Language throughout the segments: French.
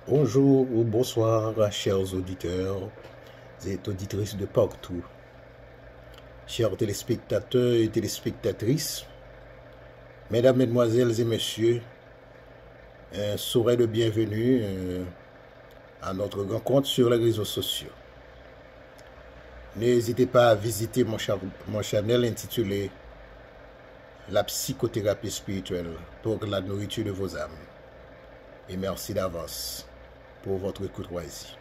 Bonjour ou bonsoir, chers auditeurs et auditrices de partout. Chers téléspectateurs et téléspectatrices, mesdames, mesdemoiselles et messieurs, soyez le bienvenu à notre rencontre sur les réseaux sociaux. N'hésitez pas à visiter mon channel intitulé La psychothérapie spirituelle pour la nourriture de vos âmes. Et merci d'avance pour votre courtoisie.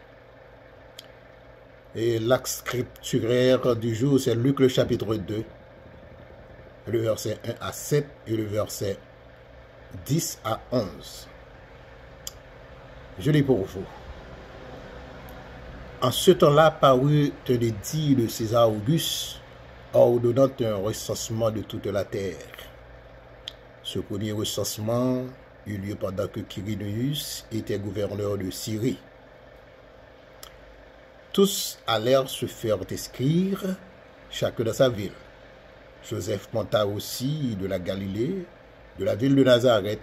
Et l'axe scripturaire du jour, c'est Luc le chapitre 2, le verset 1 à 7 et le verset 10 à 11. Je lis pour vous. En ce temps-là parut un édit de César Auguste, ordonnant un recensement de toute la terre. Ce premier recensement eut lieu pendant que Quirinius était gouverneur de Syrie. Tous allèrent se faire inscrire, chacun dans sa ville. Joseph monta aussi de la Galilée, de la ville de Nazareth,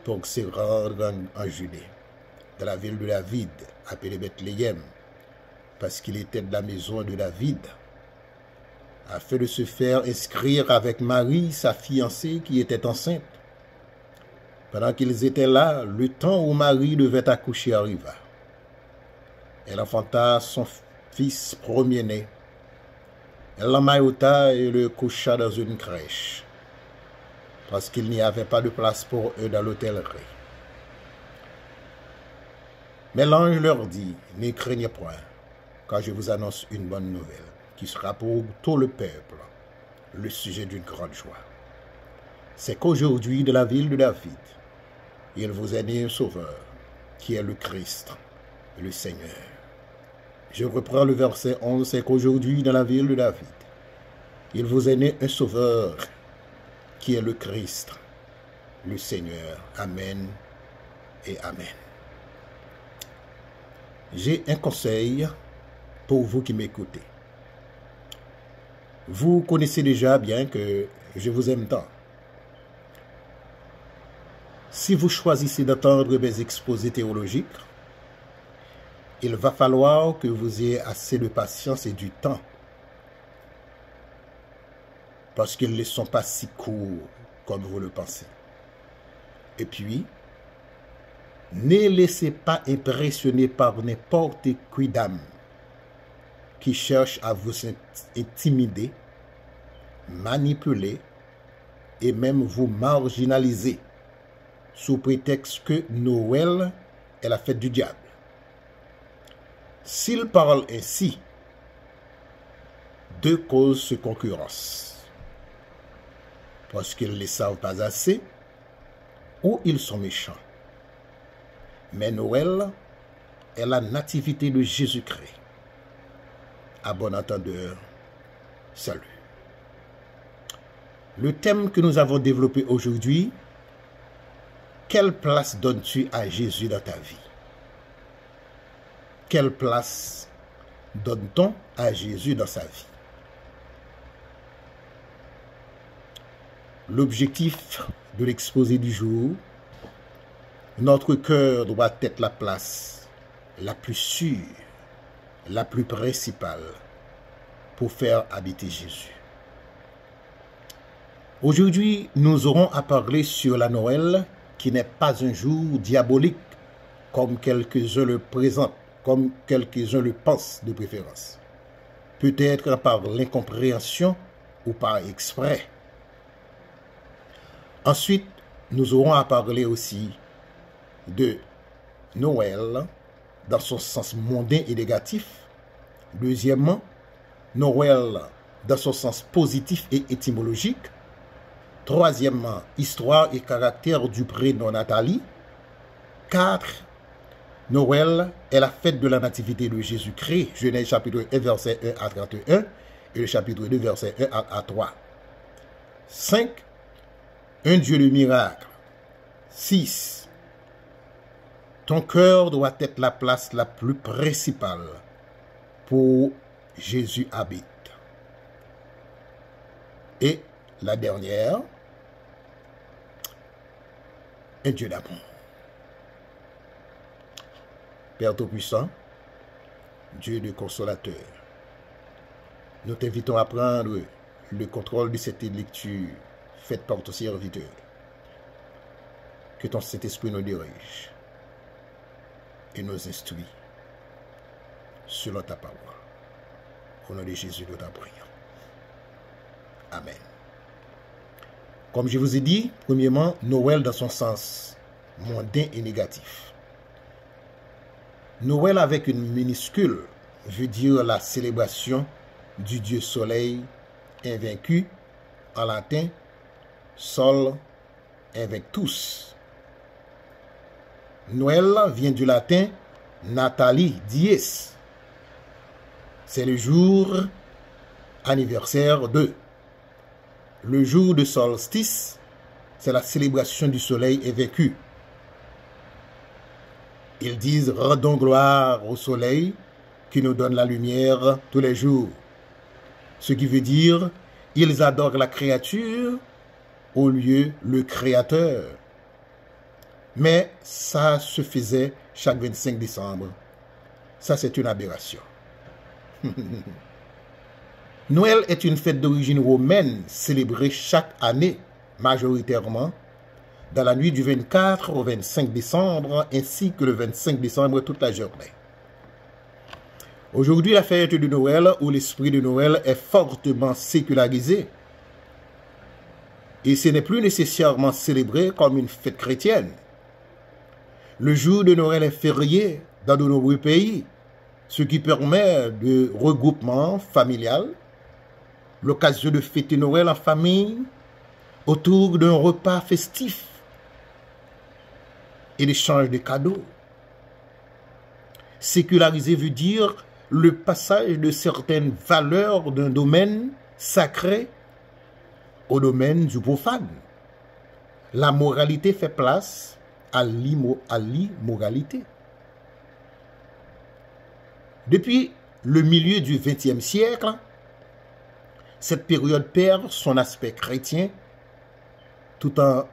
pour se rendre en Judée, dans la ville de David, appelée Bethléem, parce qu'il était de la maison de David, afin de se faire inscrire avec Marie, sa fiancée, qui était enceinte. Pendant qu'ils étaient là, le temps où Marie devait accoucher arriva. Elle enfanta son fils premier-né. Elle l'emmaillota et le coucha dans une crèche, parce qu'il n'y avait pas de place pour eux dans l'hôtellerie. Mais l'ange leur dit, ne craignez point, car je vous annonce une bonne nouvelle, qui sera pour tout le peuple le sujet d'une grande joie. C'est qu'aujourd'hui, de la ville de David, il vous est né un sauveur, qui est le Christ, le Seigneur. Je reprends le verset 11, c'est qu'aujourd'hui, dans la ville de David, il vous est né un sauveur, qui est le Christ, le Seigneur. Amen et Amen. J'ai un conseil pour vous qui m'écoutez. Vous connaissez déjà bien que je vous aime tant. Si vous choisissez d'entendre mes exposés théologiques, il va falloir que vous ayez assez de patience et du temps, parce qu'ils ne sont pas si courts comme vous le pensez. Et puis, ne laissez pas impressionner par n'importe qui d'âme qui cherche à vous intimider, manipuler et même vous marginaliser sous prétexte que Noël est la fête du diable. S'ils parlent ainsi, deux causes se concurrencent. Parce qu'ils ne les savent pas assez ou ils sont méchants. Mais Noël est la nativité de Jésus-Christ. À bon entendeur, salut. Le thème que nous avons développé aujourd'hui, quelle place donnes-tu à Jésus dans ta vie? Quelle place donne-t-on à Jésus dans sa vie? L'objectif de l'exposé du jour, notre cœur doit être la place la plus sûre, la plus principale pour faire habiter Jésus. Aujourd'hui, nous aurons à parler sur la Noël, qui n'est pas un jour diabolique, comme quelques-uns le présentent, comme quelques-uns le pensent de préférence. Peut-être par l'incompréhension ou par exprès. Ensuite, nous aurons à parler aussi de Noël dans son sens mondain et négatif. Deuxièmement, Noël dans son sens positif et étymologique. Troisièmement, histoire et caractère du prénom Nathalie. 4. Noël est la fête de la nativité de Jésus-Christ. Genèse chapitre 1, verset 1 à 31 et le chapitre 2, verset 1 à 3. 5. Un Dieu de miracle. 6. Ton cœur doit être la place la plus principale pour Jésus habite. Et la dernière, un Dieu d'amour. Père Tout-Puissant, Dieu de consolateur, nous t'invitons à prendre le contrôle de cette lecture faite par ton serviteur. Que ton Saint-Esprit nous dirige et nous instruit selon ta parole. Au nom de Jésus, nous t'en prions. Amen. Comme je vous ai dit, premièrement, Noël dans son sens mondain et négatif. Noël avec une minuscule veut dire la célébration du Dieu Soleil invaincu, en latin, Sol invictus. Noël vient du latin Natali dies. C'est le jour anniversaire de. Le jour de solstice, c'est la célébration du soleil invaincu. Ils disent « Rendons gloire au soleil qui nous donne la lumière tous les jours ». Ce qui veut dire « Ils adorent la créature au lieu le créateur ». Mais ça se faisait chaque 25 décembre. Ça, c'est une aberration. Noël est une fête d'origine romaine célébrée chaque année, majoritairement, dans la nuit du 24 au 25 décembre, ainsi que le 25 décembre toute la journée. Aujourd'hui, la fête de Noël, ou l'esprit de Noël, est fortement sécularisé. Et ce n'est plus nécessairement célébré comme une fête chrétienne. Le jour de Noël est férié dans de nombreux pays, ce qui permet de regroupement familial, l'occasion de fêter Noël en famille, autour d'un repas festif et l'échange de cadeaux. Séculariser veut dire le passage de certaines valeurs d'un domaine sacré au domaine du profane. La moralité fait place à l'immoralité. Depuis le milieu du XXe siècle, cette période perd son aspect chrétien tout en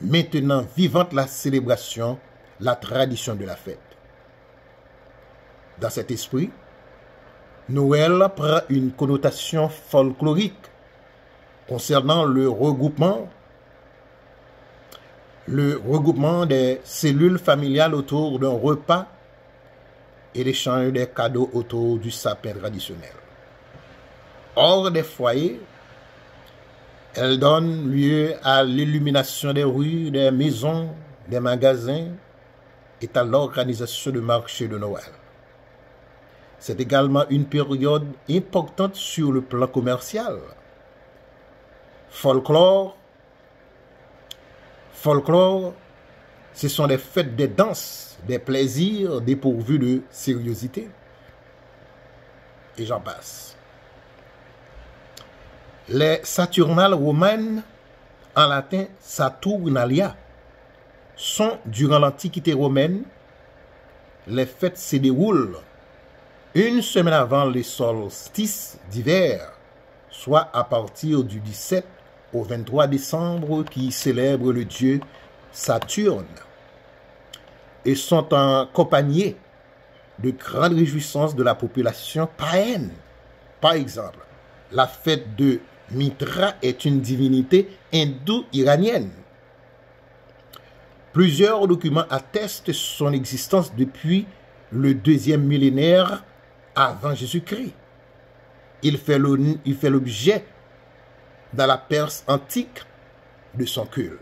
maintenant vivante la célébration, la tradition de la fête. Dans cet esprit, Noël prend une connotation folklorique concernant le regroupement des cellules familiales autour d'un repas et l'échange des cadeaux autour du sapin traditionnel. Hors des foyers, elle donne lieu à l'illumination des rues, des maisons, des magasins et à l'organisation de marchés de Noël. C'est également une période importante sur le plan commercial. Folklore, ce sont des fêtes des danses, des plaisirs dépourvus de sérieuxité. Et j'en passe. Les Saturnales romaines, en latin Saturnalia, sont, durant l'Antiquité romaine, les fêtes se déroulent une semaine avant les solstices d'hiver, soit à partir du 17 au 23 décembre, qui célèbrent le dieu Saturne, et sont accompagnés de grandes réjouissances de la population païenne. Par exemple, la fête de Mitra est une divinité hindou-iranienne. Plusieurs documents attestent son existence depuis le 2e millénaire avant Jésus-Christ. Il fait l'objet dans la Perse antique de son culte.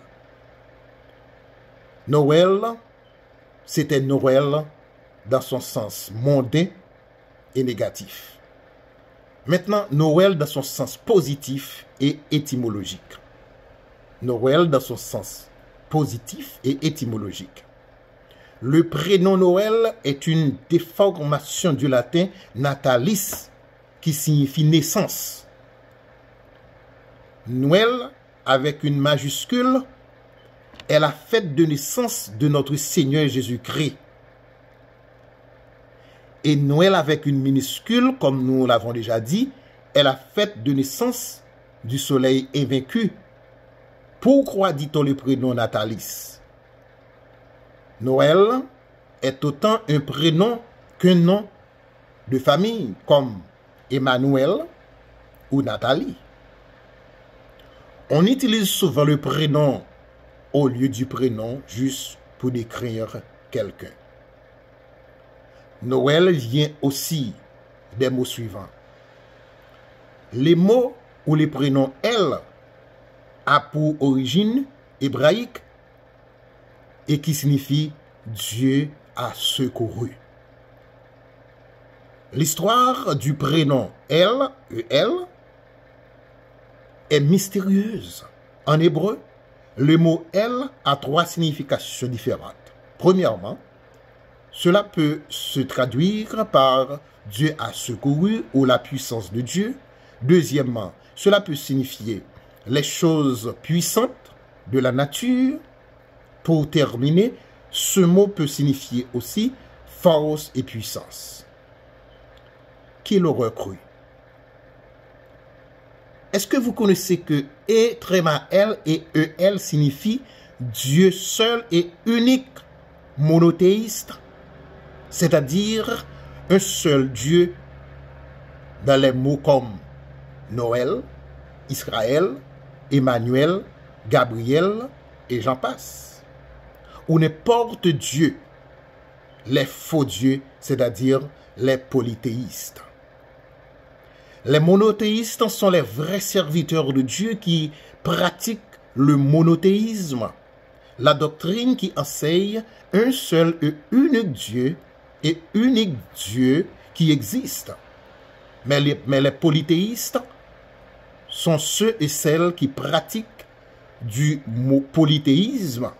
Noël, c'était Noël dans son sens mondain et négatif. Maintenant, Noël dans son sens positif et étymologique. Noël dans son sens positif et étymologique. Le prénom Noël est une déformation du latin natalis, qui signifie naissance. Noël, avec une majuscule, est la fête de naissance de notre Seigneur Jésus-Christ. Et Noël, avec une minuscule, comme nous l'avons déjà dit, est la fête de naissance du soleil invaincu. Pourquoi dit-on le prénom natalis? Noël est autant un prénom qu'un nom de famille, comme Emmanuel ou Nathalie. On utilise souvent le prénom au lieu du prénom juste pour décrire quelqu'un. Noël vient aussi des mots suivants. Les mots ou les prénoms El a pour origine hébraïque et qui signifie Dieu a secouru. L'histoire du prénom El est mystérieuse. En hébreu, le mot El a 3 significations différentes. Premièrement, cela peut se traduire par Dieu a secouru ou la puissance de Dieu. Deuxièmement, cela peut signifier les choses puissantes de la nature. Pour terminer, ce mot peut signifier aussi force et puissance. Qui l'aurait cru? Est-ce que vous connaissez que E-L et E-L signifient Dieu seul et unique, monothéiste, c'est-à-dire un seul Dieu dans les mots comme Noël, Israël, Emmanuel, Gabriel et j'en passe. Ou n'importe Dieu, les faux dieux, c'est-à-dire les polythéistes. Les monothéistes sont les vrais serviteurs de Dieu qui pratiquent le monothéisme, la doctrine qui enseigne un seul et unique Dieu qui existe. Mais les polythéistes sont ceux et celles qui pratiquent du polythéisme,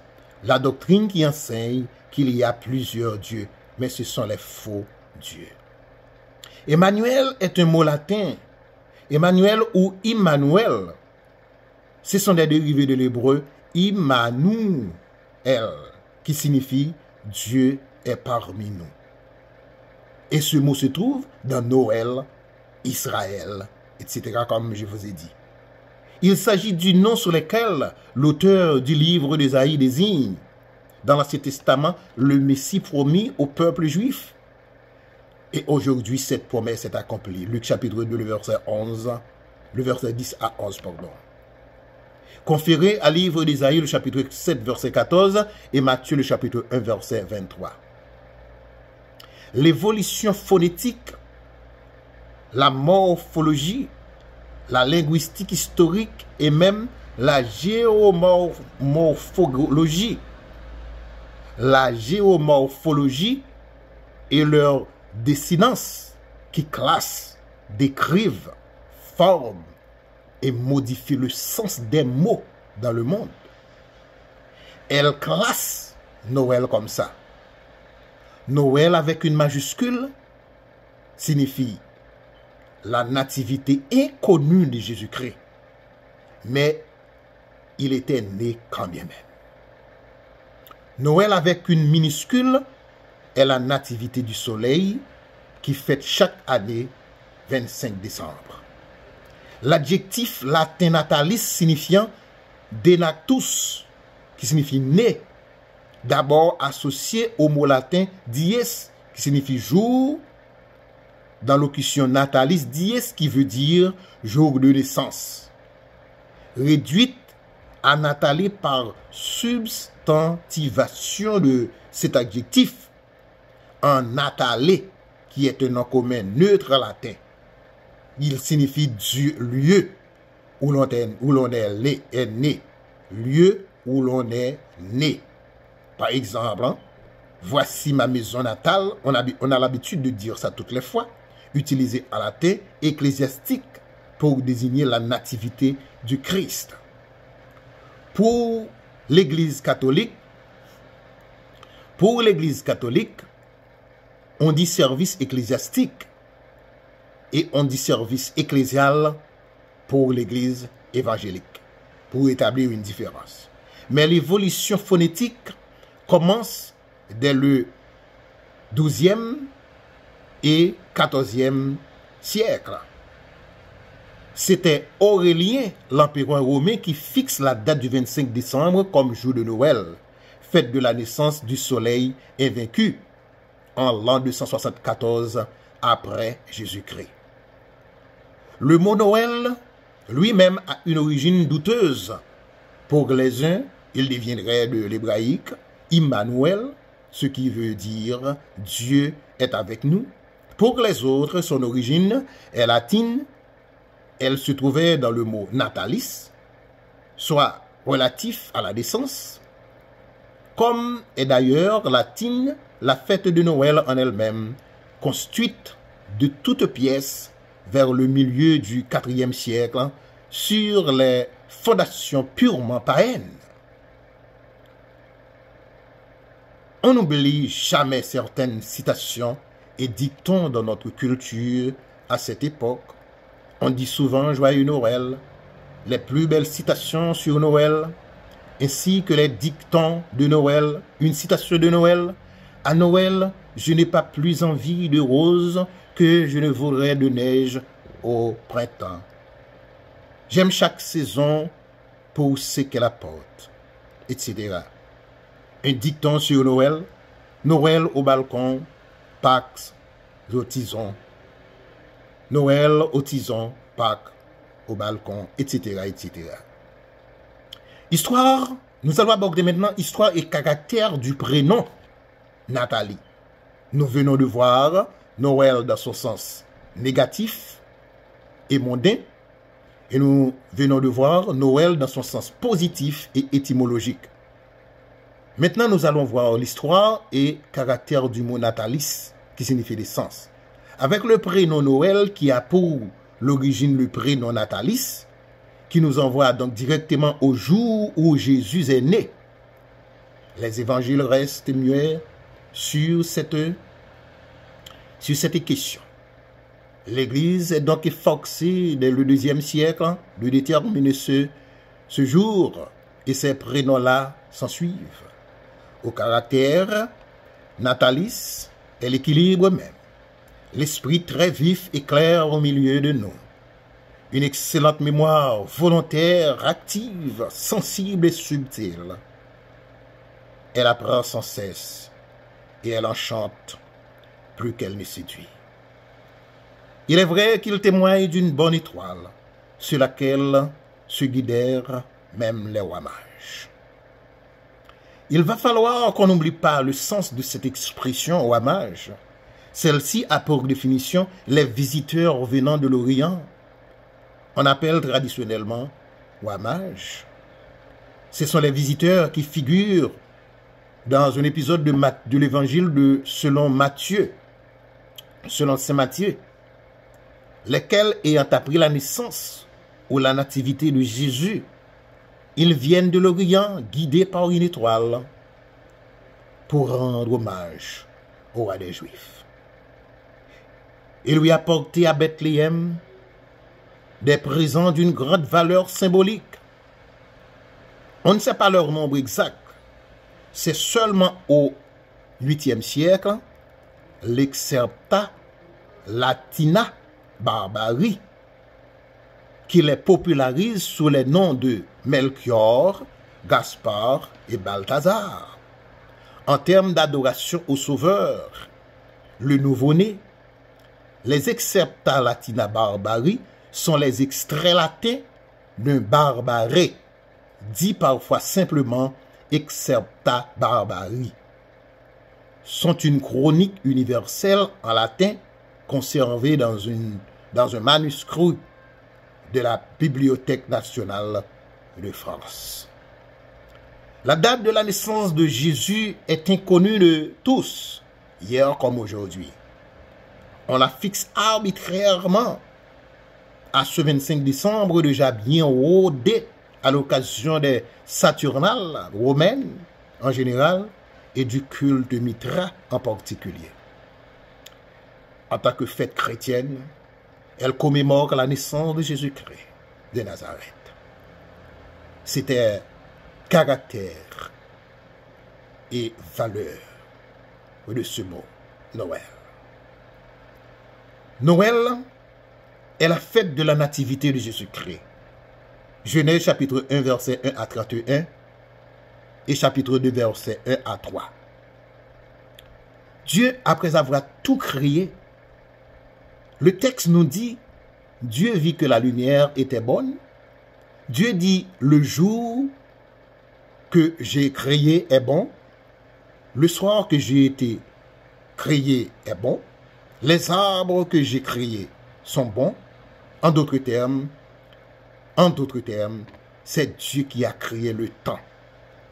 la doctrine qui enseigne qu'il y a plusieurs dieux, mais ce sont les faux dieux. Emmanuel est un mot latin. Emmanuel ou Immanuel, ce sont des dérivés de l'hébreu Immanuel, qui signifie Dieu est parmi nous. Et ce mot se trouve dans Noël, Israël, etc., comme je vous ai dit. Il s'agit du nom sur lequel l'auteur du livre d'Ésaïe désigne, dans l'Ancien Testament, le Messie promis au peuple juif. Et aujourd'hui, cette promesse est accomplie. Luc chapitre 2, le verset 10 à 11, pardon. Conféré à livre d'Ésaïe, le chapitre 7, verset 14, et Matthieu, le chapitre 1, verset 23. L'évolution phonétique, la morphologie, la linguistique historique et même la géomorphologie. La géomorphologie et leur dessinance qui classent, décrivent, forment et modifient le sens des mots dans le monde. Elle classe Noël comme ça. Noël avec une majuscule signifie la nativité inconnue de Jésus-Christ. Mais il était né quand bien même. Noël avec une minuscule est la nativité du soleil qui fête chaque année 25 décembre. L'adjectif latin natalis signifiant denactus, qui signifie né, d'abord associé au mot latin dies, qui signifie jour, dans locution natalis dies, qui veut dire jour de naissance, réduite à natalis par substantivation de cet adjectif, en natalé, qui est un nom commun neutre latin. Il signifie Dieu, lieu où l'on est né, lieu où l'on est né. Par exemple, voici ma maison natale, on a l'habitude de dire ça toutes les fois, utilisé en latin ecclésiastique pour désigner la nativité du Christ. Pour l'Église catholique, on dit service ecclésiastique et on dit service ecclésial pour l'Église évangélique, pour établir une différence. Mais l'évolution phonétique commence dès le 12e et 14e siècle. C'était Aurélien, l'empereur romain, qui fixe la date du 25 décembre comme jour de Noël, fête de la naissance du soleil invaincu en l'an 274 après Jésus-Christ. Le mot Noël lui-même a une origine douteuse. Pour les uns, il deviendrait de l'hébraïque Immanuel, ce qui veut dire Dieu est avec nous. Pour les autres, son origine est latine. Elle se trouvait dans le mot natalis, soit relatif à la naissance. Comme est d'ailleurs latine la fête de Noël en elle-même, construite de toutes pièces vers le milieu du IVe siècle sur les fondations purement païennes. On n'oublie jamais certaines citations et dictons dans notre culture à cette époque. On dit souvent Joyeux Noël, les plus belles citations sur Noël, ainsi que les dictons de Noël. Une citation de Noël: à Noël, je n'ai pas plus envie de roses que je ne voudrais de neige au printemps. J'aime chaque saison pour ce qu'elle apporte, etc. Un dicton sur Noël: Noël au balcon, Pâques au tison. Noël au tison, Pâques au balcon, etc., etc. Histoire, nous allons aborder maintenant histoire et caractère du prénom Nathalie. Nous venons de voir Noël dans son sens négatif et mondain, et nous venons de voir Noël dans son sens positif et étymologique. Maintenant, nous allons voir l'histoire et caractère du mot natalis, qui signifie naissance. Avec le prénom Noël, qui a pour l'origine le prénom natalis, qui nous envoie donc directement au jour où Jésus est né. Les évangiles restent muets sur cette question. L'Église est donc efforcée dès le IIe siècle de déterminer ce jour, et ces prénoms-là s'en suivent. Au caractère, natalis est l'équilibre même. L'esprit très vif et clair au milieu de nous. Une excellente mémoire volontaire, active, sensible et subtile. Elle apprend sans cesse et elle enchante plus qu'elle ne séduit. Il est vrai qu'il témoigne d'une bonne étoile sur laquelle se guidèrent même les rois mages. Il va falloir qu'on n'oublie pas le sens de cette expression roi mage. Celle-ci a pour définition les visiteurs venant de l'Orient. On appelle traditionnellement roi mage. Ce sont les visiteurs qui figurent dans un épisode de l'évangile selon Matthieu, selon Saint Matthieu, lesquels ayant appris la naissance ou la nativité de Jésus, ils viennent de l'Orient guidés par une étoile pour rendre hommage au roi des Juifs. Il lui a porté à Bethléem des présents d'une grande valeur symbolique. On ne sait pas leur nombre exact. C'est seulement au 8e siècle, l'Excerpta Latina Barbari, qui les popularise sous les noms de Melchior, Gaspard et Balthazar. En termes d'adoration au Sauveur, le nouveau-né, les Excerpta Latina Barbari sont les extraits latins d'un barbaré, dit parfois simplement Excerpta Barbari. Sont une chronique universelle en latin conservée dans un manuscrit de la Bibliothèque nationale de France. La date de la naissance de Jésus est inconnue de tous, hier comme aujourd'hui. On la fixe arbitrairement à ce 25 décembre déjà bien rodé à l'occasion des Saturnales romaines en général et du culte Mitra en particulier. En tant que fête chrétienne, elle commémore la naissance de Jésus-Christ de Nazareth. C'était caractère et valeur de ce mot, Noël. Noël est la fête de la nativité de Jésus-Christ. Genèse chapitre 1, verset 1 à 31. et chapitre 2, versets 1 à 3. Dieu, après avoir tout créé, le texte nous dit, Dieu vit que la lumière était bonne. Dieu dit, le jour que j'ai créé est bon. Le soir que j'ai été créé est bon. Les arbres que j'ai créés sont bons. En d'autres termes, c'est Dieu qui a créé le temps,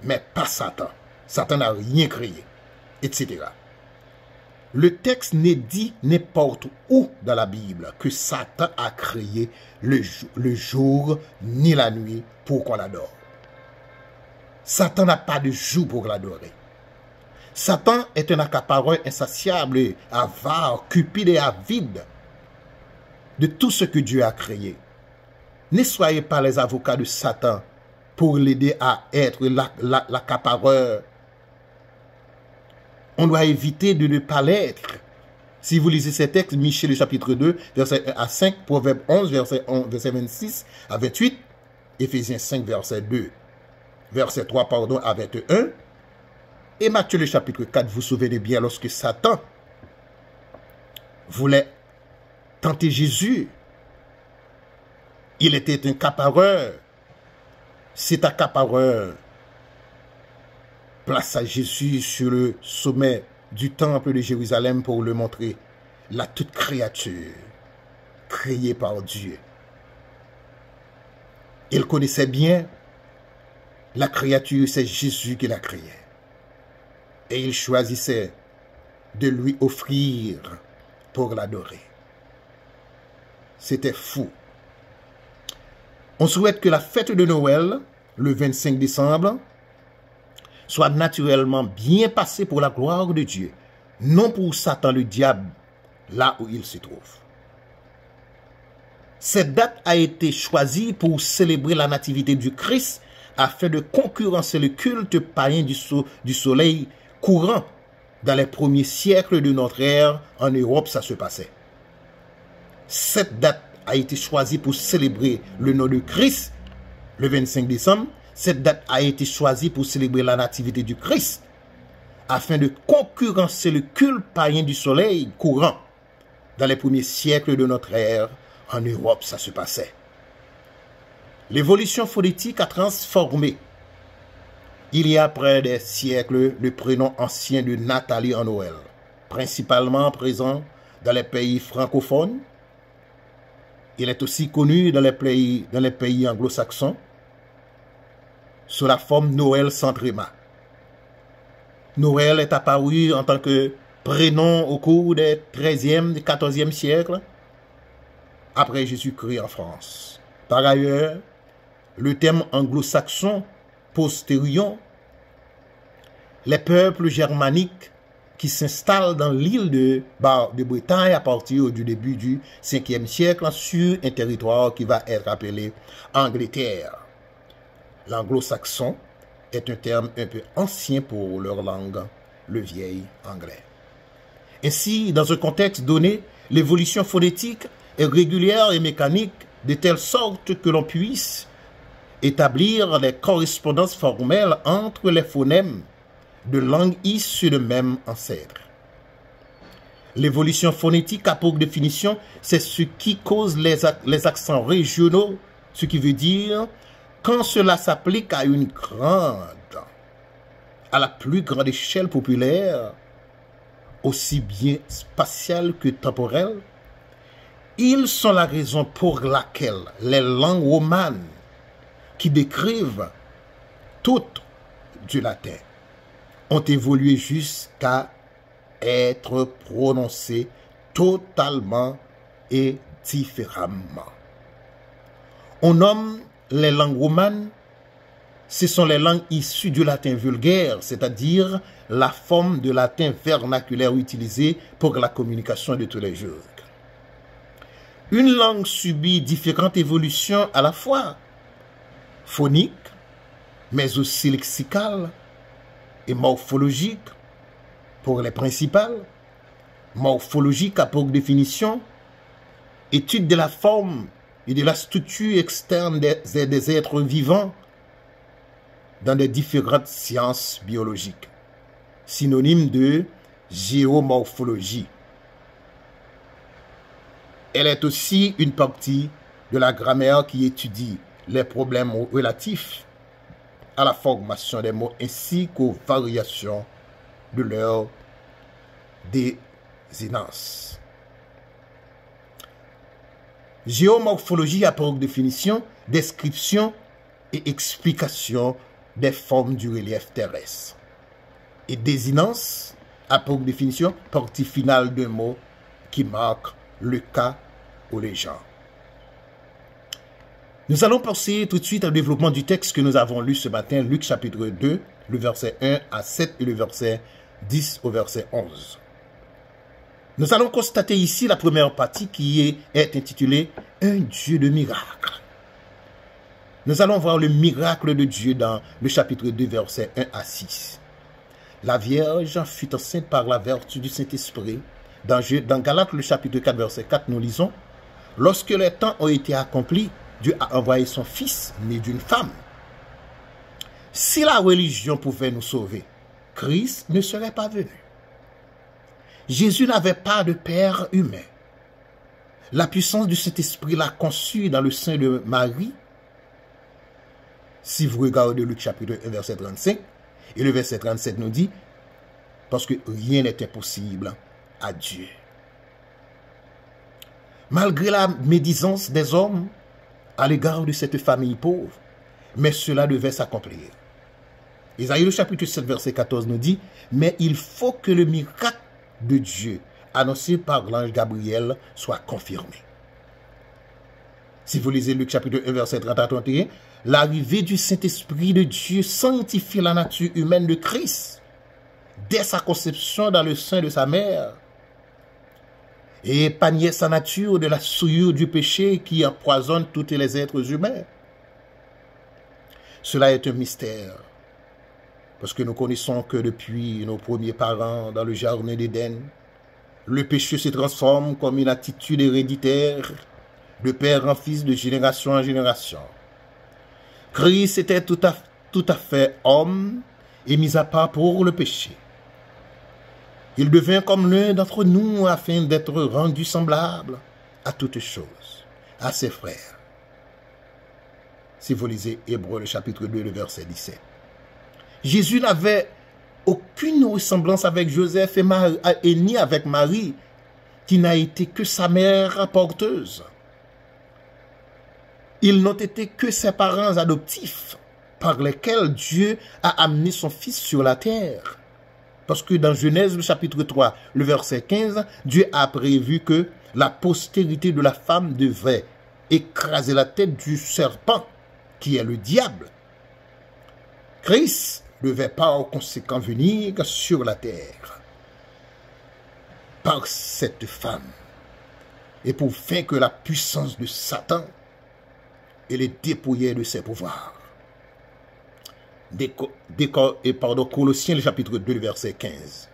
mais pas Satan. Satan n'a rien créé, etc. Le texte n'est dit n'importe où dans la Bible que Satan a créé le jour ni la nuit pour qu'on l'adore. Satan n'a pas de jour pour l'adorer. Satan est un accapareur insatiable, avare, cupide et avide de tout ce que Dieu a créé. Ne soyez pas les avocats de Satan pour l'aider à être l'accapareur. On doit éviter de ne pas l'être. Si vous lisez ces textes, Michée, chapitre 2, verset 1 à 5, Proverbe 11, verset 26 à 28, Éphésiens 5, verset 2, verset 3, à 21, et Matthieu, le chapitre 4, vous vous souvenez bien, lorsque Satan voulait tenter Jésus, il était un accapareur. Cet accapareur plaça Jésus sur le sommet du temple de Jérusalem pour le montrer la toute créature créée par Dieu. Il connaissait bien la créature, c'est Jésus qui la créait. Et il choisissait de lui offrir pour l'adorer. C'était fou. On souhaite que la fête de Noël, le 25 décembre, soit naturellement bien passée pour la gloire de Dieu, non pour Satan le diable, là où il se trouve. Cette date a été choisie pour célébrer la nativité du Christ afin de concurrencer le culte païen du soleil courant. Dans les premiers siècles de notre ère, en Europe, ça se passait. Cette date a été choisie pour célébrer le nom de Christ, le 25 décembre. Cette date a été choisie pour célébrer la nativité du Christ, afin de concurrencer le culte païen du soleil courant. Dans les premiers siècles de notre ère, en Europe, ça se passait. L'évolution phonétique a transformé, il y a près des siècles, le prénom ancien de Nathalie en Noël, principalement présent dans les pays francophones. Il est aussi connu dans les pays anglo-saxons sous la forme Noël sans tréma. Noël est apparu en tant que prénom au cours des 13e et 14e siècles après Jésus-Christ en France. Par ailleurs, le terme anglo-saxon postérieur, les peuples germaniques qui s'installent dans l'île de Bretagne à partir du début du 5e siècle sur un territoire qui va être appelé Angleterre. L'anglo-saxon est un terme un peu ancien pour leur langue, le vieil anglais. Ainsi, dans un contexte donné, l'évolution phonétique est régulière et mécanique de telle sorte que l'on puisse établir des correspondances formelles entre les phonèmes de langues issues de même ancêtre. L'évolution phonétique a pour définition, c'est ce qui cause les accents régionaux, ce qui veut dire quand cela s'applique à la plus grande échelle populaire, aussi bien spatiale que temporelle, ils sont la raison pour laquelle les langues romanes qui décrivent toutes du latin ont évolué jusqu'à être prononcées totalement et différemment. On nomme les langues romanes, ce sont les langues issues du latin vulgaire, c'est-à-dire la forme de latin vernaculaire utilisée pour la communication de tous les jours. Une langue subit différentes évolutions à la fois phoniques, mais aussi lexicales et morphologiques pour les principales. Morphologique a pour définition étude de la forme et de la structure externe des êtres vivants. dans les différentes sciences biologiques, synonyme de géomorphologie. Elle est aussi une partie de la grammaire qui étudie les problèmes relatifs à la formation des mots ainsi qu'aux variations de leur désinence. Géomorphologie a pour définition, description et explication des formes du relief terrestre. Et désinence a pour définition partie finale d'un mot qui marque le cas ou les gens. Nous allons passer tout de suite au développement du texte que nous avons lu ce matin, Luc chapitre 2, le verset 1 à 7 et le verset 10 au verset 11. Nous allons constater ici la première partie qui est intitulée « Un Dieu de miracle ». Nous allons voir le miracle de Dieu dans le chapitre 2, verset 1 à 6. La Vierge fut enceinte par la vertu du Saint-Esprit. Dans Galates, le chapitre 4, verset 4, nous lisons « Lorsque les temps ont été accomplis, Dieu a envoyé son Fils, né d'une femme. Si la religion pouvait nous sauver, Christ ne serait pas venu. Jésus n'avait pas de père humain. La puissance du Saint-Esprit l'a conçu dans le sein de Marie. Si vous regardez Luc chapitre 1, verset 35, et le verset 37 nous dit, parce que rien n'est impossible à Dieu. Malgré la médisance des hommes à l'égard de cette famille pauvre, mais cela devait s'accomplir. Isaïe le chapitre 7, verset 14 nous dit, mais il faut que le miracle de Dieu annoncé par l'ange Gabriel soit confirmé. Si vous lisez Luc chapitre 1, verset 30 à 31, l'arrivée du Saint-Esprit de Dieu sanctifie la nature humaine de Christ dès sa conception dans le sein de sa mère et épargnait sa nature de la souillure du péché qui empoisonne tous les êtres humains. Cela est un mystère, parce que nous connaissons que depuis nos premiers parents dans le jardin d'Éden, le péché se transforme comme une attitude héréditaire de père en fils, de génération en génération. Christ était tout à fait homme et mis à part pour le péché. Il devint comme l'un d'entre nous afin d'être rendu semblable à toutes choses, à ses frères. Si vous lisez Hébreux le chapitre 2, le verset 17. Jésus n'avait aucune ressemblance avec Joseph et ni avec Marie, qui n'a été que sa mère porteuse. Ils n'ont été que ses parents adoptifs par lesquels Dieu a amené son Fils sur la terre. Parce que dans Genèse, le chapitre 3, le verset 15, Dieu a prévu que la postérité de la femme devrait écraser la tête du serpent, qui est le diable. Christ ne devait pas en conséquent venir sur la terre par cette femme, et pour faire que la puissance de Satan et les dépouiller de ses pouvoirs. Colossiens, le chapitre 2, le verset 15.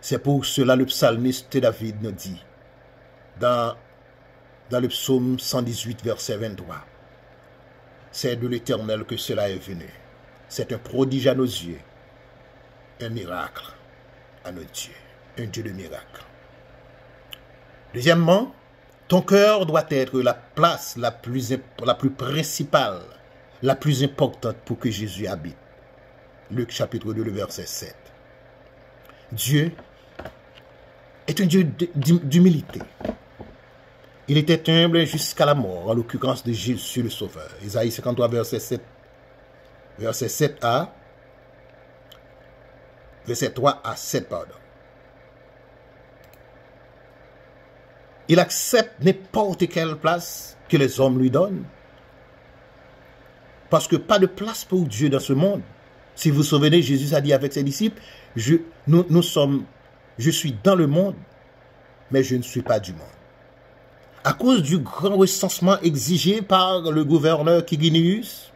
C'est pour cela le psalmiste David nous dit, dans le psaume 118, verset 23, c'est de l'Éternel que cela est venu. C'est un prodige à nos yeux, un miracle à nos dieux, un Dieu de miracle. Deuxièmement, ton cœur doit être la place la plus principale, la plus importante pour que Jésus habite. Luc chapitre 2, le verset 7. Dieu est un Dieu d'humilité. Il était humble jusqu'à la mort, en l'occurrence de Jésus le Sauveur. Isaïe 53, verset 7. Verset 7 à verset 3 à 7, pardon. Il accepte n'importe quelle place que les hommes lui donnent. Parce que pas de place pour Dieu dans ce monde. Si vous vous souvenez, Jésus a dit avec ses disciples, je suis dans le monde, mais je ne suis pas du monde. À cause du grand recensement exigé par le gouverneur Quirinius,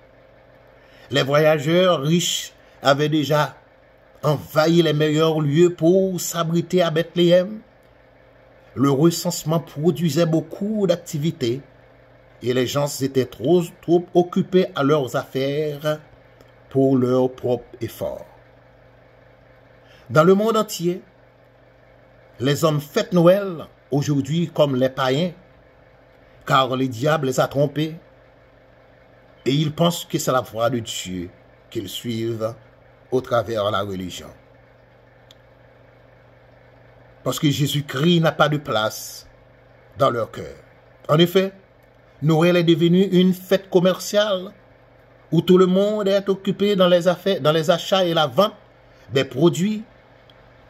les voyageurs riches avaient déjà envahi les meilleurs lieux pour s'abriter à Bethléem. Le recensement produisait beaucoup d'activités et les gens étaient trop occupés à leurs affaires pour leur propre effort. Dans le monde entier, les hommes fêtent Noël aujourd'hui comme les païens, car le diable les a trompés et ils pensent que c'est la voie de Dieu qu'ils suivent au travers de la religion. Parce que Jésus-Christ n'a pas de place dans leur cœur. En effet, Noël est devenu une fête commerciale où tout le monde est occupé dans les affaires, dans les achats et la vente des produits,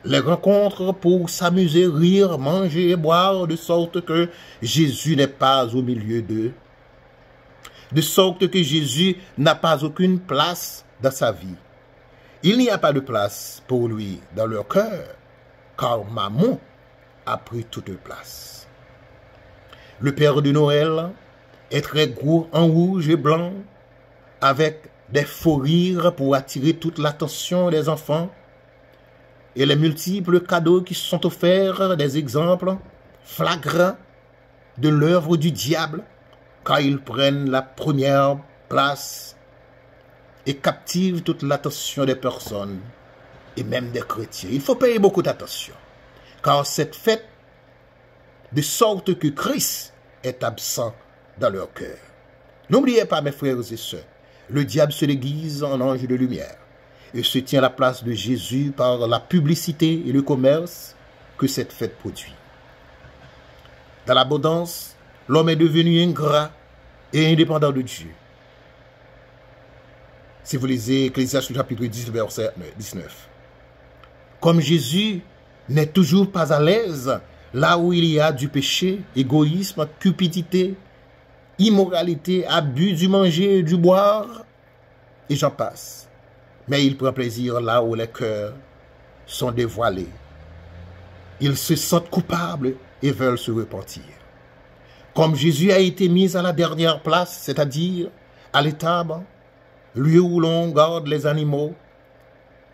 les rencontres pour s'amuser, rire, manger et boire, de sorte que Jésus n'est pas au milieu d'eux, de sorte que Jésus n'a pas aucune place dans sa vie. Il n'y a pas de place pour lui dans leur cœur, car Mammon a pris toute place. Le Père de Noël est très gros en rouge et blanc, avec des faux rires pour attirer toute l'attention des enfants, et les multiples cadeaux qui sont offerts, des exemples flagrants de l'œuvre du diable, car ils prennent la première place et captivent toute l'attention des personnes, et même des chrétiens. Il faut payer beaucoup d'attention, car cette fête, de sorte que Christ est absent dans leur cœur. N'oubliez pas, mes frères et sœurs, le diable se déguise en ange de lumière et se tient à la place de Jésus par la publicité et le commerce que cette fête produit. Dans l'abondance, l'homme est devenu ingrat et indépendant de Dieu. Si vous lisez Ecclésiaste chapitre 10, verset 19. Comme Jésus n'est toujours pas à l'aise là où il y a du péché, égoïsme, cupidité, immoralité, abus du manger et du boire, et j'en passe. Mais il prend plaisir là où les cœurs sont dévoilés. Ils se sentent coupables et veulent se repentir. Comme Jésus a été mis à la dernière place, c'est-à-dire à l'étable, lieu où l'on garde les animaux,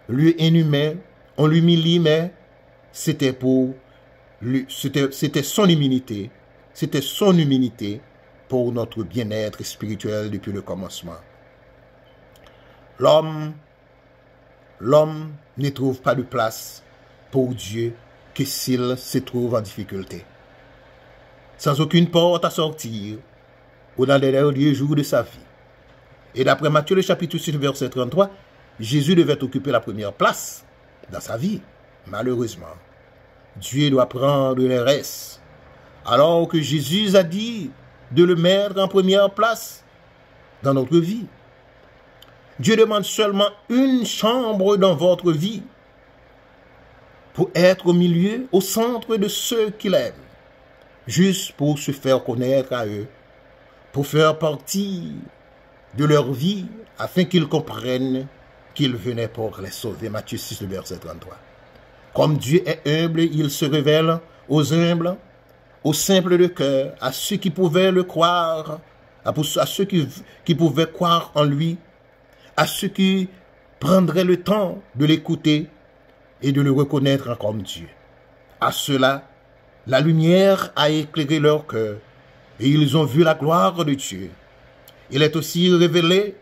lieu inhumain, on l'humilie, mais c'était son humilité, pour notre bien-être spirituel depuis le commencement. L'homme ne trouve pas de place pour Dieu que s'il se trouve en difficulté, sans aucune porte à sortir ou dans les derniers jours de sa vie. Et d'après Matthieu le chapitre 6, verset 33, Jésus devait occuper la première place dans sa vie. Malheureusement, Dieu doit prendre les restes, alors que Jésus a dit de le mettre en première place dans notre vie. Dieu demande seulement une chambre dans votre vie pour être au milieu, au centre de ceux qu'il aime, juste pour se faire connaître à eux, pour faire partie de leur vie, afin qu'ils comprennent qu'il venait pour les sauver. Matthieu 6, verset 33. Comme Dieu est humble, il se révèle aux humbles, aux simples de cœur, à ceux qui pouvaient le croire, à ceux qui pouvaient croire en lui, à ceux qui prendraient le temps de l'écouter et de le reconnaître comme Dieu. À ceux-là, la lumière a éclairé leur cœur et ils ont vu la gloire de Dieu. Il est aussi révélé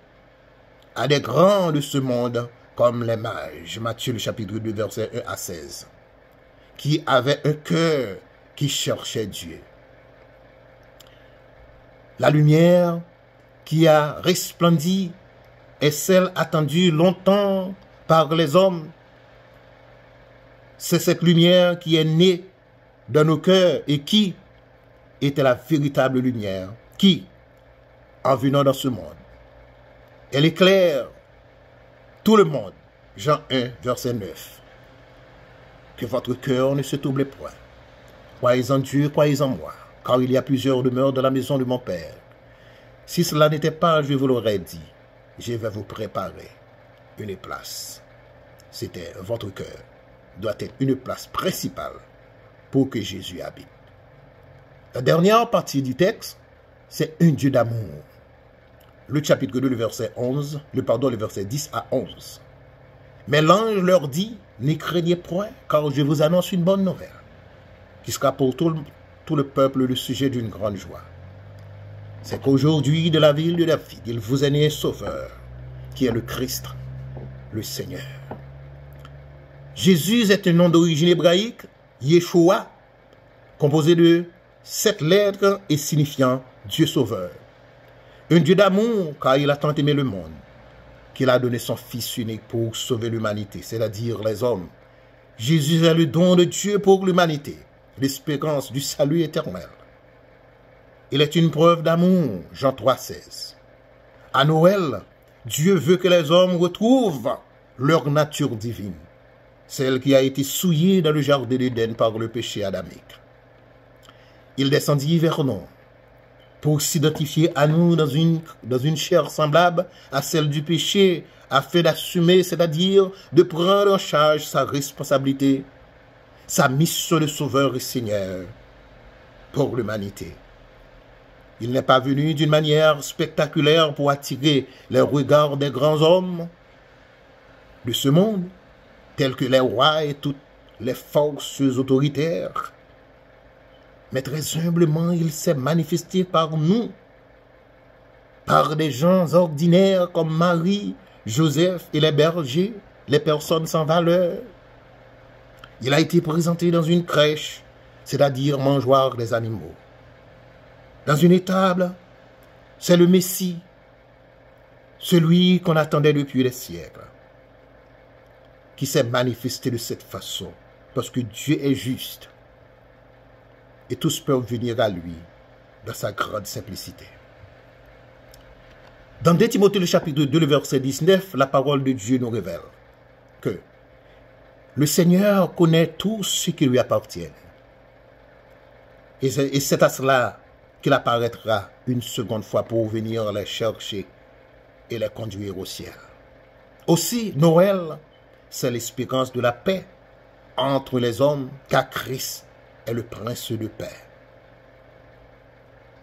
à des grands de ce monde comme les mages, Matthieu le chapitre 2, verset 1 à 16, qui avaient un cœur qui cherchait Dieu. La lumière qui a resplendi est celle attendue longtemps par les hommes. C'est cette lumière qui est née dans nos cœurs et qui était la véritable lumière qui, en venant dans ce monde, elle éclaire tout le monde. Jean 1, verset 9. Que votre cœur ne se trouble point. Croyez en Dieu, croyez en moi, car il y a plusieurs demeures dans la maison de mon Père. Si cela n'était pas, je vous l'aurais dit, je vais vous préparer une place. C'était votre cœur, doit être une place principale pour que Jésus habite. La dernière partie du texte, c'est un Dieu d'amour. Le chapitre 2, le verset 10 à 11. Mais l'ange leur dit, ne craignez point, car je vous annonce une bonne nouvelle, qui sera pour tout le peuple le sujet d'une grande joie. C'est qu'aujourd'hui, de la ville de David, il vous est né un sauveur, qui est le Christ, le Seigneur. Jésus est un nom d'origine hébraïque, Yeshua, composé de 7 lettres et signifiant Dieu sauveur. Un Dieu d'amour, car il a tant aimé le monde, qu'il a donné son Fils unique pour sauver l'humanité, c'est-à-dire les hommes. Jésus est le don de Dieu pour l'humanité, l'espérance du salut éternel. Il est une preuve d'amour, Jean 3,16. À Noël, Dieu veut que les hommes retrouvent leur nature divine, celle qui a été souillée dans le jardin d'Éden par le péché adamique. Il descendit vers nous pour s'identifier à nous dans une chair semblable à celle du péché, afin d'assumer, c'est-à-dire de prendre en charge sa responsabilité, sa mission de sauveur et Seigneur pour l'humanité. Il n'est pas venu d'une manière spectaculaire pour attirer les regards des grands hommes de ce monde, tels que les rois et toutes les forces autoritaires. Mais très humblement, il s'est manifesté par nous, par des gens ordinaires comme Marie, Joseph et les bergers, les personnes sans valeur. Il a été présenté dans une crèche, c'est-à-dire mangeoire des animaux. Dans une étable, c'est le Messie, celui qu'on attendait depuis des siècles, qui s'est manifesté de cette façon, parce que Dieu est juste, et tous peuvent venir à lui dans sa grande simplicité. Dans 2 Timothée, le chapitre 2, le verset 19, la parole de Dieu nous révèle que le Seigneur connaît tout ce qui lui appartient. Et c'est à cela qu'il apparaîtra une seconde fois pour venir les chercher et les conduire au ciel. Aussi, Noël, c'est l'espérance de la paix entre les hommes, car Christ est le prince de paix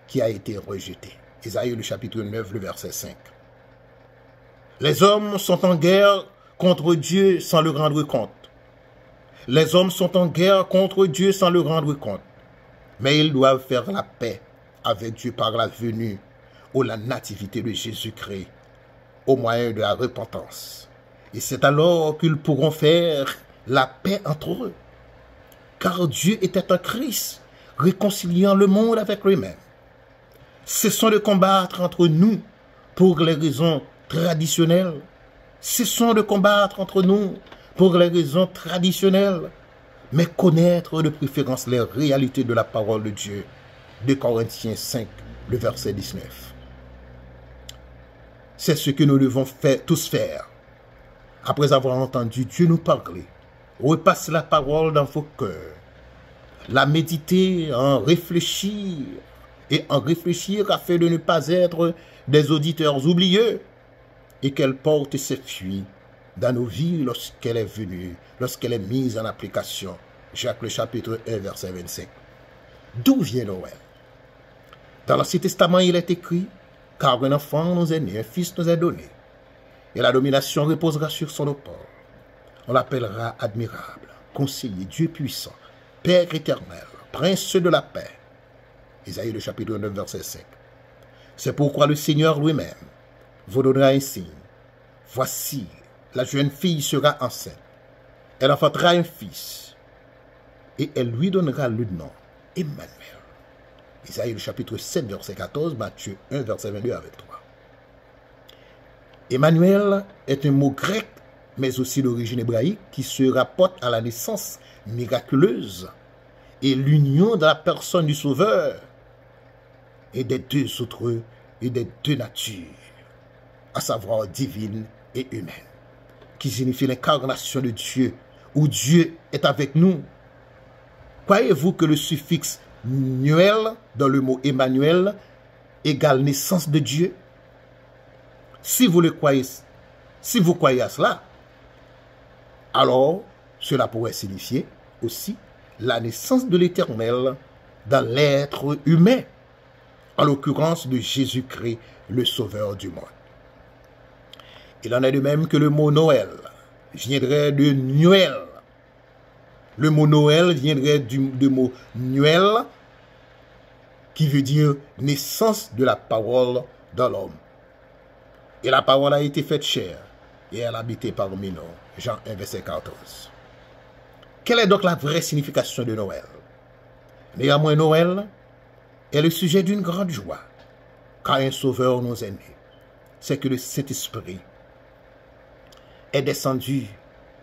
qui a été rejeté. Isaïe, le chapitre 9, le verset 5. Les hommes sont en guerre contre Dieu sans le rendre compte. Les hommes sont en guerre contre Dieu sans le rendre compte. Mais ils doivent faire la paix avec Dieu par la venue ou la nativité de Jésus-Christ au moyen de la repentance. Et c'est alors qu'ils pourront faire la paix entre eux. Car Dieu était un Christ, réconciliant le monde avec lui-même. Cessons de combattre entre nous pour les raisons traditionnelles. Cessons de combattre entre nous pour les raisons traditionnelles, mais connaître de préférence les réalités de la parole de Dieu. 2 Corinthiens 5, le verset 19. C'est ce que nous devons tous faire. Après avoir entendu Dieu nous parler, repassez la parole dans vos cœurs, la méditer, en réfléchir afin de ne pas être des auditeurs oublieux et qu'elle porte ses fruits dans nos vies lorsqu'elle est venue, lorsqu'elle est mise en application. Jacques le chapitre 1, verset 25. D'où vient Noël? Dans l'Ancien Testament, il est écrit, car un enfant nous est né, un fils nous est donné, et la domination reposera sur son épaule. On l'appellera admirable, conseiller, Dieu puissant, Père éternel, prince de la paix. Isaïe le chapitre 9, verset 5. C'est pourquoi le Seigneur lui-même vous donnera un signe. Voici, la jeune fille sera enceinte. Elle enfantera un fils, et elle lui donnera le nom Emmanuel. Isaïe le chapitre 7, verset 14, Matthieu 1, verset 22 avec 3. Emmanuel est un mot grec, mais aussi d'origine hébraïque, qui se rapporte à la naissance miraculeuse et l'union de la personne du Sauveur et des deux natures, à savoir divine et humaine, qui signifie l'incarnation de Dieu, où Dieu est avec nous. Croyez-vous que le suffixe Nuel dans le mot Emmanuel égale naissance de Dieu? Si vous croyez à cela, alors cela pourrait signifier aussi la naissance de l'Éternel dans l'être humain, en l'occurrence de Jésus-Christ, le Sauveur du monde. Il en est de même que le mot Noël viendrait de Nuel. Le mot Noël viendrait du mot Nuel, qui veut dire naissance de la parole de l'homme. Et la parole a été faite chair, et elle a habité parmi nous. Jean 1, verset 14. Quelle est donc la vraie signification de Noël? Néanmoins, Noël est le sujet d'une grande joie, car un sauveur nous est né. C'est que le Saint-Esprit est descendu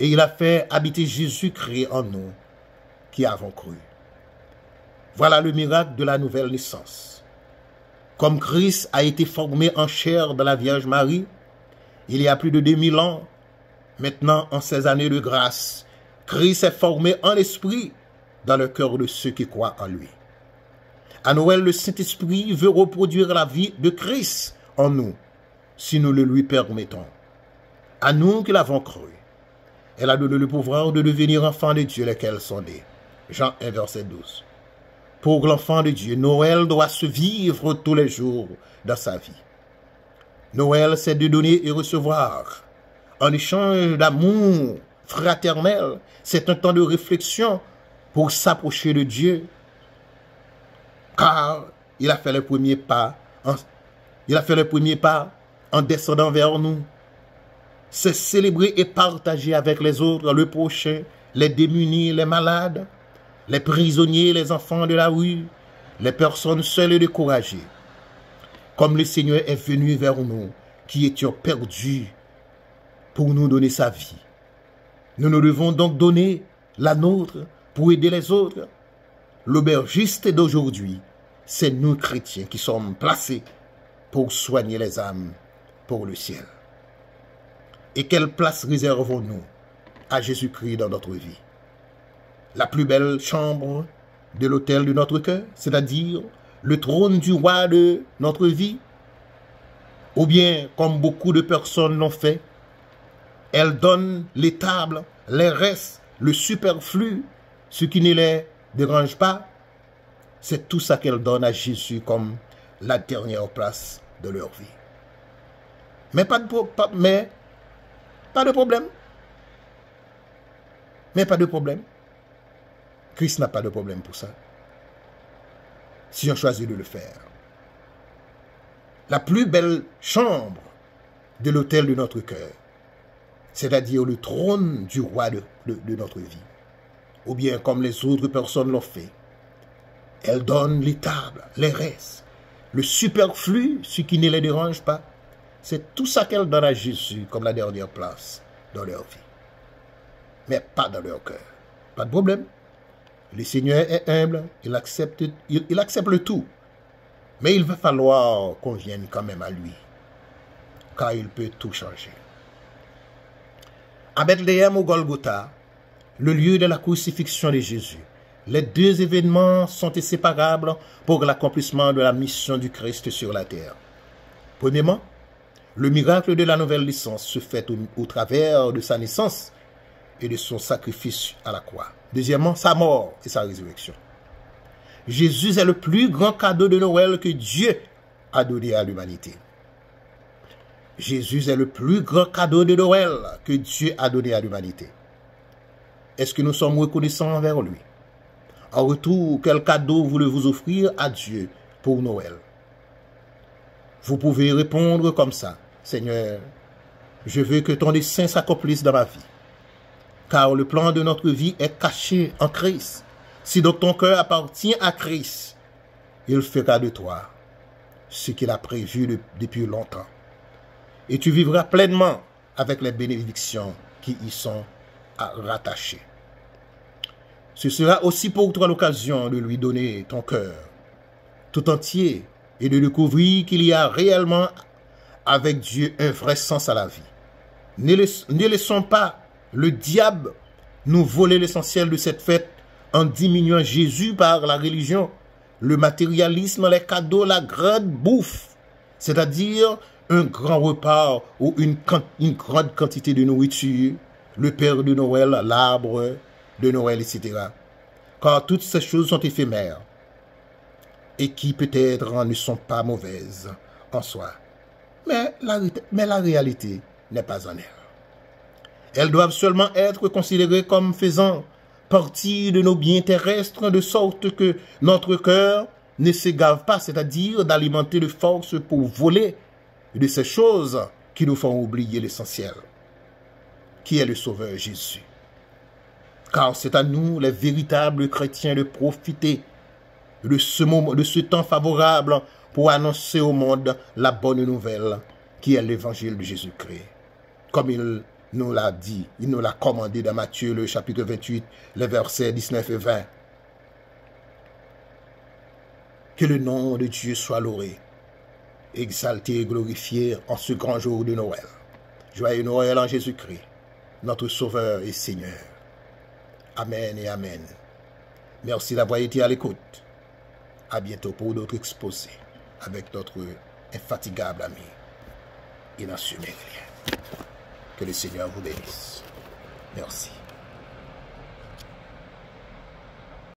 et il a fait habiter Jésus-Christ en nous qui avons cru. Voilà le miracle de la nouvelle naissance. Comme Christ a été formé en chair de la Vierge Marie, il y a plus de 2000 ans, maintenant en ces années de grâce, Christ est formé en esprit dans le cœur de ceux qui croient en lui. À Noël, le Saint-Esprit veut reproduire la vie de Christ en nous, si nous le lui permettons. À nous qui l'avons cru, elle a donné le pouvoir de devenir enfants de Dieu, lesquels sont nés. Jean 1, verset 12. Pour l'enfant de Dieu, Noël doit se vivre tous les jours dans sa vie. Noël, c'est de donner et recevoir. En échange d'amour fraternel, c'est un temps de réflexion pour s'approcher de Dieu. Car il a fait le premier pas en descendant vers nous. C'est célébrer et partager avec les autres, le prochain, les démunis, les malades, les prisonniers, les enfants de la rue, les personnes seules et découragées. Comme le Seigneur est venu vers nous, qui étions perdus, pour nous donner sa vie. Nous nous devons donc donner la nôtre pour aider les autres. L'aubergiste d'aujourd'hui, c'est nous chrétiens qui sommes placés pour soigner les âmes pour le ciel. Et quelle place réservons-nous à Jésus-Christ dans notre vie? La plus belle chambre de l'autel de notre cœur, c'est-à-dire le trône du roi de notre vie? Ou bien, comme beaucoup de personnes l'ont fait, elles donnent les tables, les restes, le superflu, ce qui ne les dérange pas? C'est tout ça qu'elles donnent à Jésus comme la dernière place de leur vie. Mais pas de problème. Mais pas de problème. Christ n'a pas de problème pour ça. Si on choisit de le faire. La plus belle chambre de l'autel de notre cœur, c'est-à-dire le trône du roi de notre vie. Ou bien comme les autres personnes l'ont fait. Elles donnent les tables, les restes, le superflu, ce qui ne les dérange pas. C'est tout ça qu'elles donnent à Jésus comme la dernière place dans leur vie. Mais pas dans leur cœur. Pas de problème. Le Seigneur est humble, il accepte le tout. Mais il va falloir qu'on vienne quand même à lui. Car il peut tout changer. À Bethléem ou Golgotha, le lieu de la crucifixion de Jésus, les deux événements sont inséparables pour l'accomplissement de la mission du Christ sur la terre. Premièrement, le miracle de la nouvelle naissance se fait au travers de sa naissance et de son sacrifice à la croix. Deuxièmement, sa mort et sa résurrection. Jésus est le plus grand cadeau de Noël que Dieu a donné à l'humanité. Jésus est le plus grand cadeau de Noël que Dieu a donné à l'humanité. Est-ce que nous sommes reconnaissants envers lui? En retour, quel cadeau voulez-vous offrir à Dieu pour Noël? Vous pouvez répondre comme ça. Seigneur, je veux que ton dessein s'accomplisse dans ma vie. Car le plan de notre vie est caché en Christ. Si donc ton cœur appartient à Christ, il fera de toi ce qu'il a prévu depuis longtemps. Et tu vivras pleinement avec les bénédictions qui y sont rattachées. Ce sera aussi pour toi l'occasion de lui donner ton cœur tout entier et de découvrir qu'il y a réellement avec Dieu un vrai sens à la vie. Ne laissons pas le diable nous voler l'essentiel de cette fête en diminuant Jésus par la religion, le matérialisme, les cadeaux, la grande bouffe, c'est-à-dire un grand repas ou une grande quantité de nourriture, le Père de Noël, l'arbre de Noël, etc. Car toutes ces choses sont éphémères et qui peut-être ne sont pas mauvaises en soi. Mais la réalité n'est pas en elles. Elles doivent seulement être considérées comme faisant partie de nos biens terrestres, de sorte que notre cœur ne s'égave pas, c'est-à-dire d'alimenter de force pour voler de ces choses qui nous font oublier l'essentiel, qui est le Sauveur Jésus. Car c'est à nous, les véritables chrétiens, de profiter de ce moment, de ce temps favorable pour annoncer au monde la bonne nouvelle qui est l'évangile de Jésus-Christ. Comme il nous l'a dit, il nous l'a commandé dans Matthieu, le chapitre 28, les versets 19 et 20. Que le nom de Dieu soit loué, exalté et glorifié en ce grand jour de Noël. Joyeux Noël en Jésus-Christ, notre Sauveur et Seigneur. Amen et Amen. Merci d'avoir été à l'écoute. À bientôt pour d'autres exposés avec notre infatigable ami, Ignacio Merlien. Que le Seigneur vous bénisse. Merci.